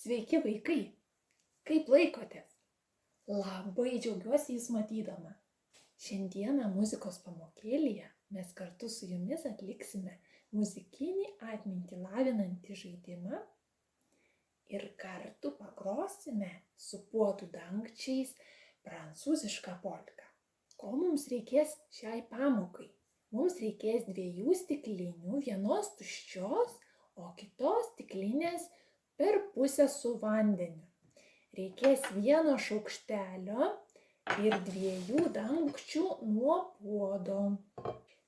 Sveiki vaikai, kaip laikotės? Labai džiaugiuosi jūs matydama. Šiandieną muzikos pamokėlėje mes kartu su jumis atliksime muzikinį atmintį lavinantį žaidimą ir kartu pagrosime su puodų dangčiais prancūzišką polką. Ko mums reikės šiai pamokai? Mums reikės 2 stiklinių, vienos tuščios, o kitos stiklinės per pusę su vandeniu. Reikės 1 šaukštelio ir 2 dangčių nuo puodo.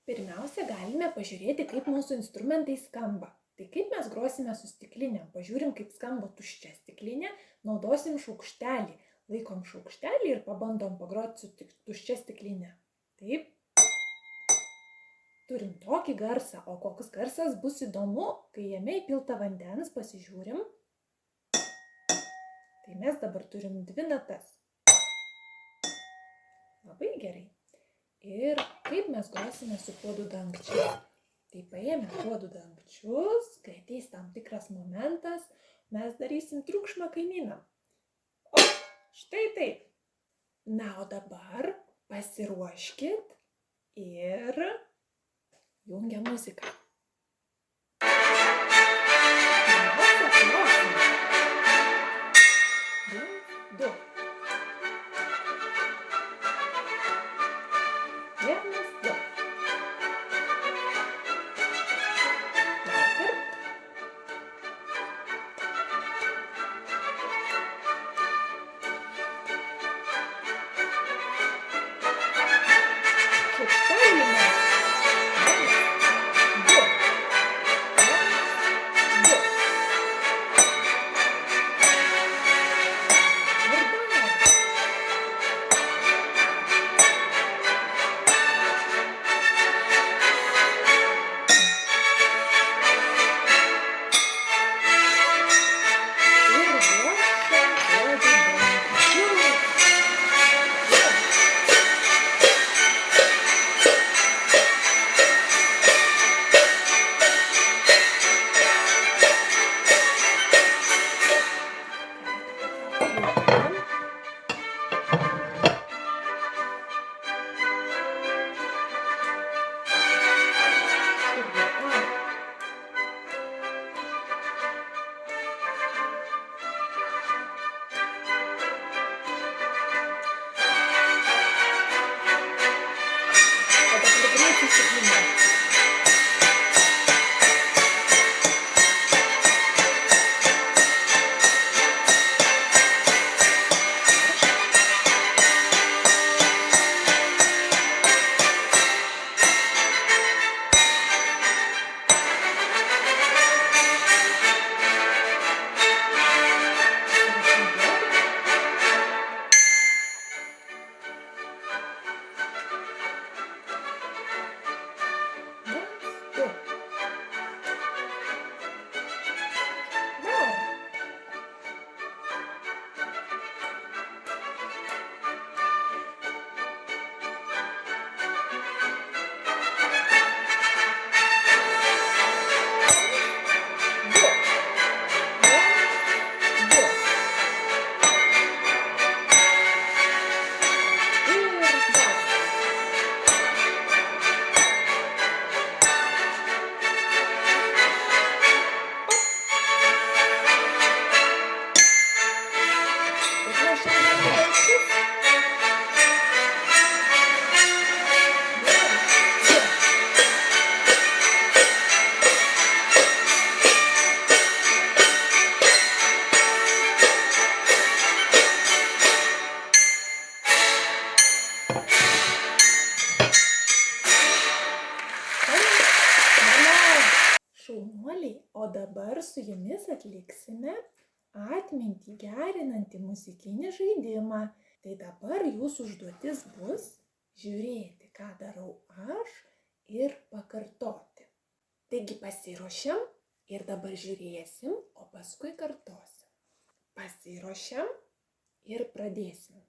Pirmiausia, galime pažiūrėti, kaip mūsų instrumentai skamba. Tai kaip mes grosime su stiklinėm? Pažiūrim, kaip skamba tuščia stiklinė, naudosim šaukštelį. Laikom šaukštelį ir pabandom pagroti su tuščia stiklinė. Taip. Turim tokį garsą, o koks garsas bus įdomu, kai jame įpilta vandens, pasižiūrim. Tai mes dabar turim 2 natas. Labai gerai. Ir kaip mes grosime su puodų dangčiais? Tai paėmę puodų dangčius, kai ateis tam tikras momentas, mes darysim triukšmą kaimynam. O, štai taip. Na, o dabar pasiruoškit ir jungia muziką. Pirmiausia, grosim. 1, 2. 1, 2. Dar kartą. Šaukštelį mes. 1, 2. 1, 2. Ir dar. Ir ruošiam puodų dangčius. Šaunuoliai, o dabar su jumis atliksime atmintį gerinantį muzikinį žaidimą. Tai dabar jūsų užduotis bus žiūrėti, ką darau aš ir pakartoti. Taigi pasiruošiam ir dabar žiūrėsim, o paskui kartosim. Pasiruošiam ir pradėsim.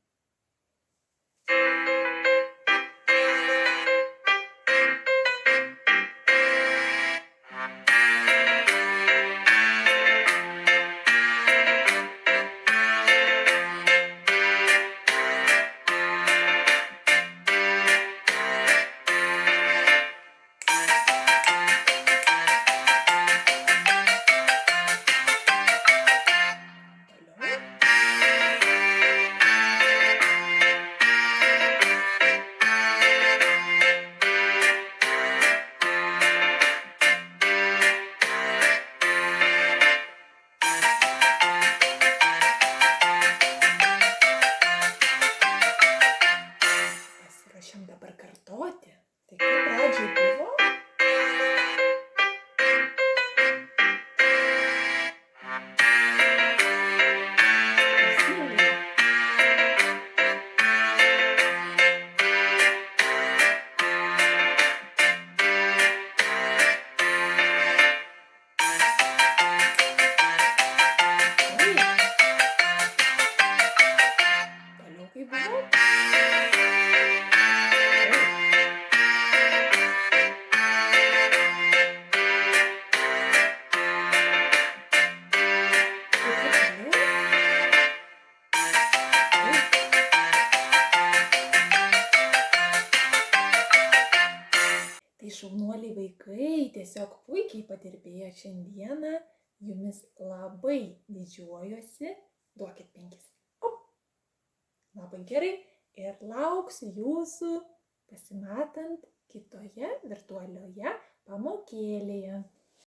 šaunuoliai vaikai, tiesiog puikiai padirbėjo šiandieną. Jumis labai didžiuojuosi. Duokit 5. Op. Labai gerai. Ir lauksiu jūsų pasimatant kitoje virtualioje pamokėlėje.